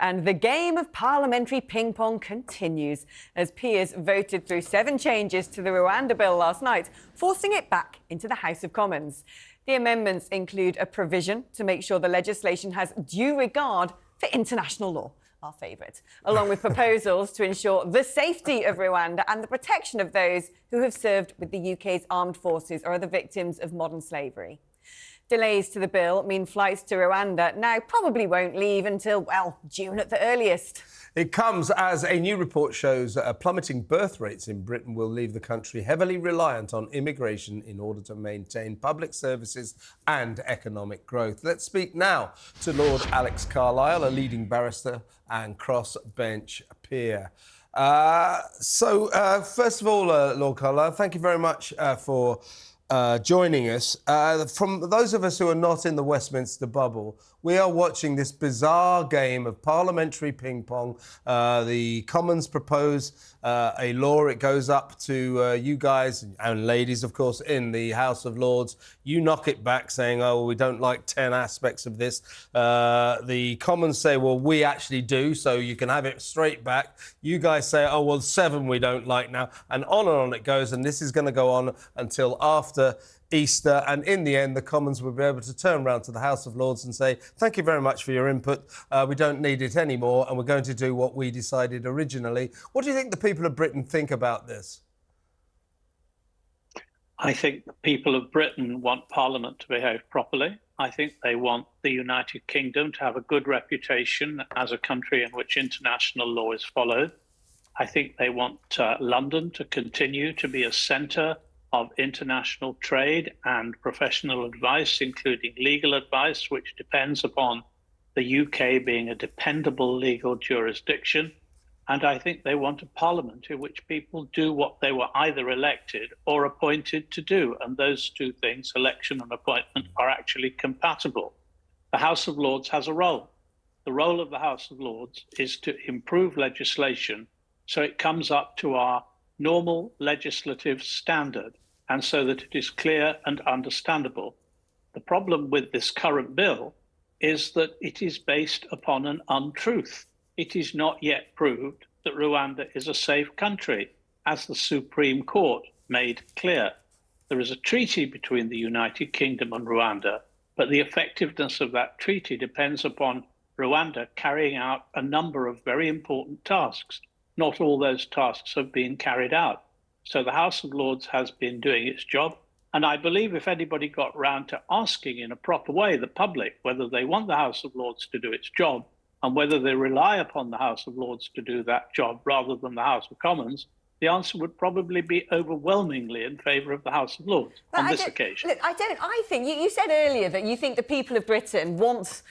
And the game of parliamentary ping-pong continues as peers voted through 7 changes to the Rwanda Bill last night, forcing it back into the House of Commons. The amendments include a provision to make sure the legislation has due regard for international law, our favourite, along with proposals to ensure the safety of Rwanda and the protection of those who have served with the UK's armed forces or are the victims of modern slavery. Delays to the bill mean flights to Rwanda now probably won't leave until, well, June at the earliest. It comes as a new report shows plummeting birth rates in Britain will leave the country heavily reliant on immigration in order to maintain public services and economic growth. Let's speak now to Lord Alex Carlile, a leading barrister and crossbench peer. First of all, Lord Carlile, thank you very much for joining us. From those of us who are not in the Westminster bubble, we are watching this bizarre game of parliamentary ping-pong. The Commons propose a law. It goes up to you guys and ladies, of course, in the House of Lords. You knock it back saying, oh, we don't like 10 aspects of this. The Commons say, well, we actually do, so you can have it straight back. You guys say, oh, well, 7 we don't like now. And on it goes. And this is going to go on until after Easter, and in the end the Commons will be able to turn around to the House of Lords and say thank you very much for your input, we don't need it anymore and we're going to do what we decided originally. What do you think the people of Britain think about this? I think the people of Britain want Parliament to behave properly. I think they want the United Kingdom to have a good reputation as a country in which international law is followed. I think they want London to continue to be a centre of international trade and professional advice, including legal advice, which depends upon the UK being a dependable legal jurisdiction. And I think they want a parliament in which people do what they were either elected or appointed to do. And those two things, election and appointment, are actually compatible. The House of Lords has a role. The role of the House of Lords is to improve legislation so it comes up to our normal legislative standard, and so that it is clear and understandable. The problem with this current bill is that it is based upon an untruth. It is not yet proved that Rwanda is a safe country, as the Supreme Court made clear. There is a treaty between the United Kingdom and Rwanda, but the effectiveness of that treaty depends upon Rwanda carrying out a number of very important tasks. Not all those tasks have been carried out. So the House of Lords has been doing its job. And I believe if anybody got round to asking in a proper way the public whether they want the House of Lords to do its job and whether they rely upon the House of Lords to do that job rather than the House of Commons, the answer would probably be overwhelmingly in favour of the House of Lords on this occasion. Look, I think you said earlier that you think the people of Britain want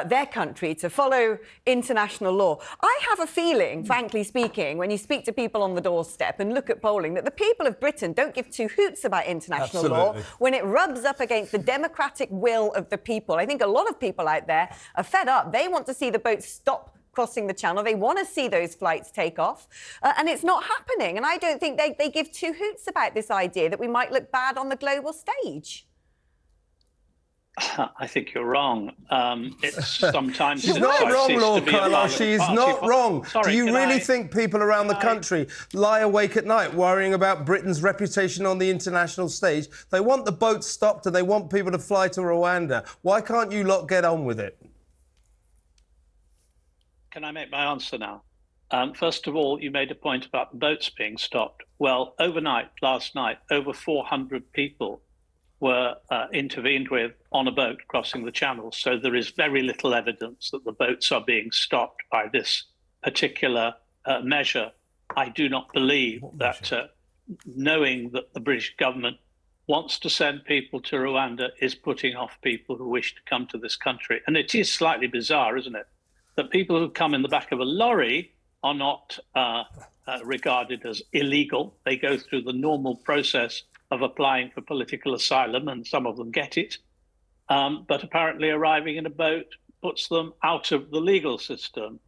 their country to follow international law. I have a feeling, frankly speaking, when you speak to people on the doorstep and look at polling, that the people of Britain don't give 2 hoots about international law when it rubs up against the democratic will of the people. I think a lot of people out there are fed up. They want to see the boats stop crossing the channel. They want to see those flights take off, and it's not happening. And I don't think they give 2 hoots about this idea that we might look bad on the global stage. I think you're wrong. It's sometimes... She's not wrong, Lord Carlile. She is not wrong. Sorry, do you really think people around the country lie awake at night worrying about Britain's reputation on the international stage? They want the boats stopped and they want people to fly to Rwanda. Why can't you lot get on with it? Can I make my answer now? First of all, you made a point about the boats being stopped. Well, overnight, last night, over 400 people were intervened with on a boat crossing the channel. So there is very little evidence that the boats are being stopped by this particular measure. I do not believe that knowing that the British government wants to send people to Rwanda is putting off people who wish to come to this country. And it is slightly bizarre, isn't it, that people who come in the back of a lorry are not regarded as illegal. They go through the normal process of applying for political asylum, and some of them get it. But apparently arriving in a boat puts them out of the legal system.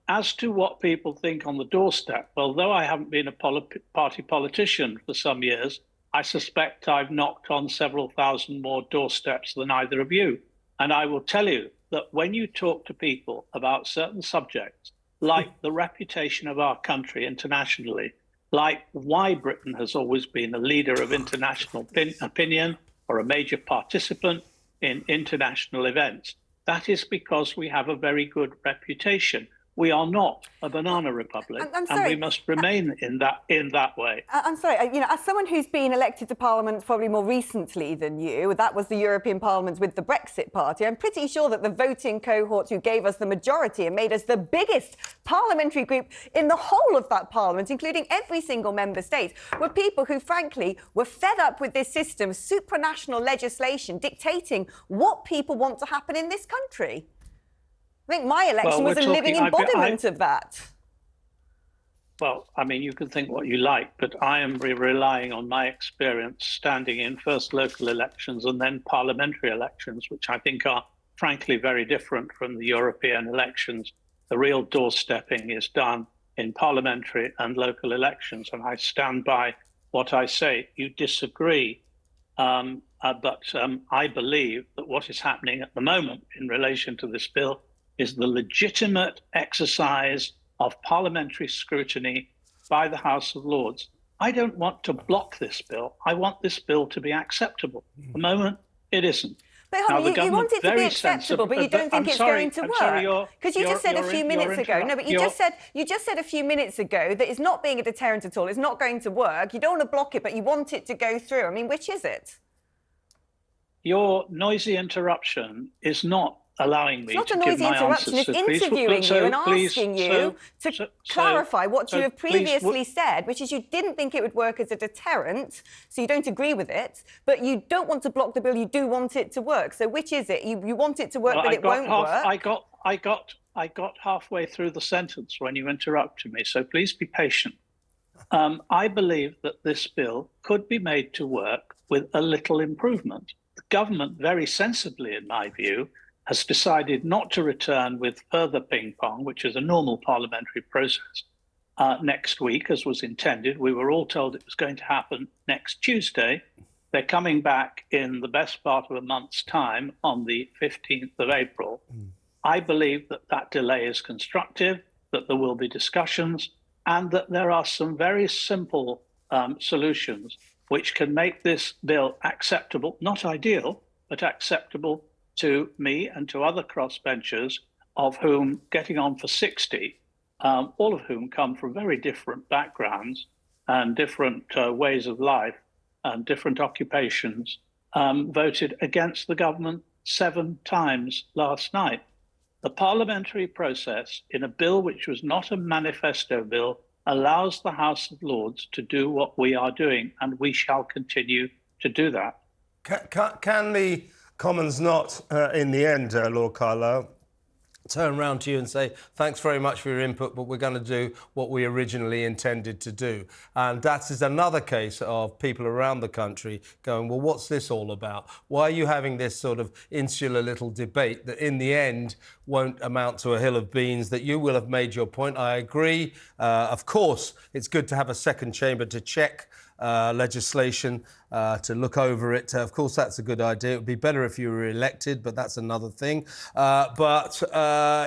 As to what people think on the doorstep, well, though I haven't been a party politician for some years, I suspect I've knocked on several thousand more doorsteps than either of you. And I will tell you that when you talk to people about certain subjects, like the reputation of our country internationally, like why Britain has always been a leader of international opinion or a major participant in international events, that is because we have a very good reputation. We are not a banana republic, and we must remain in that way. I'm sorry, as someone who's been elected to Parliament probably more recently than you, that was the European Parliament with the Brexit Party, I'm pretty sure that the voting cohorts who gave us the majority and made us the biggest parliamentary group in the whole of that Parliament, including every single member state, were people who, frankly, were fed up with this system, supranational legislation dictating what people want to happen in this country. I think my election was a living embodiment of that. Well, I mean, you can think what you like, but I am relying on my experience standing in first local elections and then parliamentary elections, which I think are frankly very different from the European elections. The real doorstepping is done in parliamentary and local elections, and I stand by what I say. You disagree, but I believe that what is happening at the moment in relation to this bill is the legitimate exercise of parliamentary scrutiny by the House of Lords. I don't want to block this bill. I want this bill to be acceptable. At the moment, it isn't. But Holly, you want it to be acceptable, but you don't think it's going to work. Because you just said a few minutes ago. No, but you just said a few minutes ago that it's not being a deterrent at all. It's not going to work. You don't want to block it, but you want it to go through. I mean, which is it? Your noisy interruption is not allowing me to give my answers. It's not a noisy interruption, it's interviewing you and asking you to clarify what you have previously said, which is you didn't think it would work as a deterrent, so you don't agree with it, but you don't want to block the bill, you do want it to work. So which is it? You want it to work, but it won't work? I got halfway through the sentence when you interrupted me, so please be patient. I believe that this bill could be made to work with a little improvement. The government, very sensibly in my view, has decided not to return with further ping-pong, which is a normal parliamentary process, next week, as was intended. We were all told it was going to happen next Tuesday. They're coming back in the best part of a month's time on the 15th of April. I believe that that delay is constructive, that there will be discussions, and that there are some very simple solutions which can make this bill acceptable, not ideal, but acceptable to me and to other crossbenchers, of whom getting on for 60, all of whom come from very different backgrounds and different ways of life and different occupations, voted against the government 7 times last night. The parliamentary process in a bill which was not a manifesto bill allows the House of Lords to do what we are doing, and we shall continue to do that. Can the Commons not, in the end, Lord Carlile, turn around to you and say, thanks very much for your input, but we're going to do what we originally intended to do? And that is another case of people around the country going, well, what's this all about? Why are you having this sort of insular little debate that in the end won't amount to a hill of beans, that you will have made your point? I agree. Of course, it's good to have a second chamber to check legislation, to look over it. Of course, that's a good idea. It would be better if you were elected, but that's another thing. But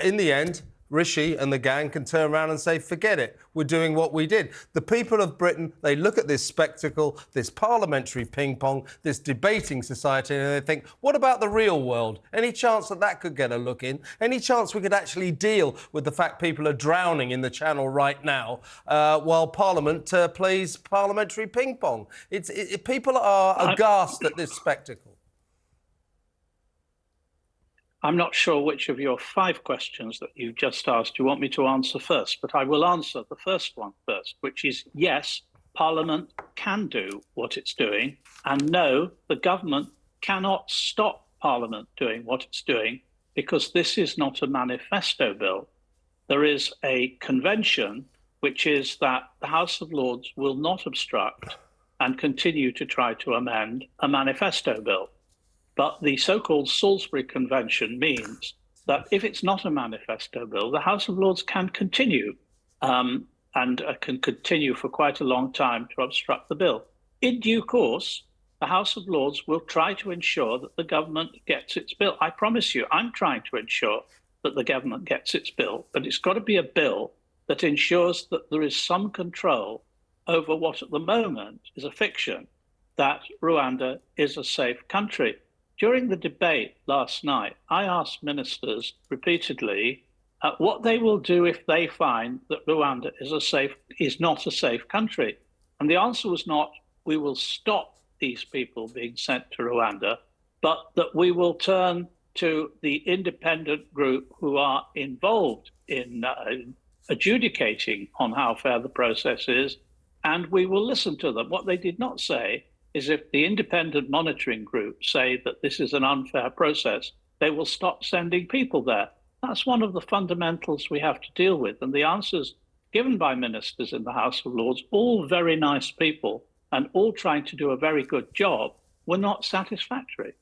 in the end, Rishi and the gang can turn around and say, forget it, we're doing what we did. The people of Britain, they look at this spectacle, this parliamentary ping-pong, this debating society, and they think, what about the real world? Any chance that that could get a look in? Any chance we could actually deal with the fact people are drowning in the Channel right now while Parliament plays parliamentary ping-pong? People are aghast at this spectacle. I'm not sure which of your 5 questions that you've just asked you want me to answer first, but I will answer the first one first, which is yes, Parliament can do what it's doing, and no, the government cannot stop Parliament doing what it's doing, because this is not a manifesto bill. There is a convention, which is that the House of Lords will not obstruct and continue to try to amend a manifesto bill. But the so-called Salisbury Convention means that if it's not a manifesto bill, the House of Lords can continue and can continue for quite a long time to obstruct the bill. In due course, the House of Lords will try to ensure that the government gets its bill. I promise you, I'm trying to ensure that the government gets its bill, but it's got to be a bill that ensures that there is some control over what at the moment is a fiction, that Rwanda is a safe country. During the debate last night, I asked ministers repeatedly what they will do if they find that Rwanda is not a safe country. And the answer was not, we will stop these people being sent to Rwanda, but that we will turn to the independent group who are involved in adjudicating on how fair the process is, and we will listen to them. What they did not say is if the independent monitoring group say that this is an unfair process, they will stop sending people there. That's one of the fundamentals we have to deal with. And the answers given by ministers in the House of Lords, all very nice people and all trying to do a very good job, were not satisfactory.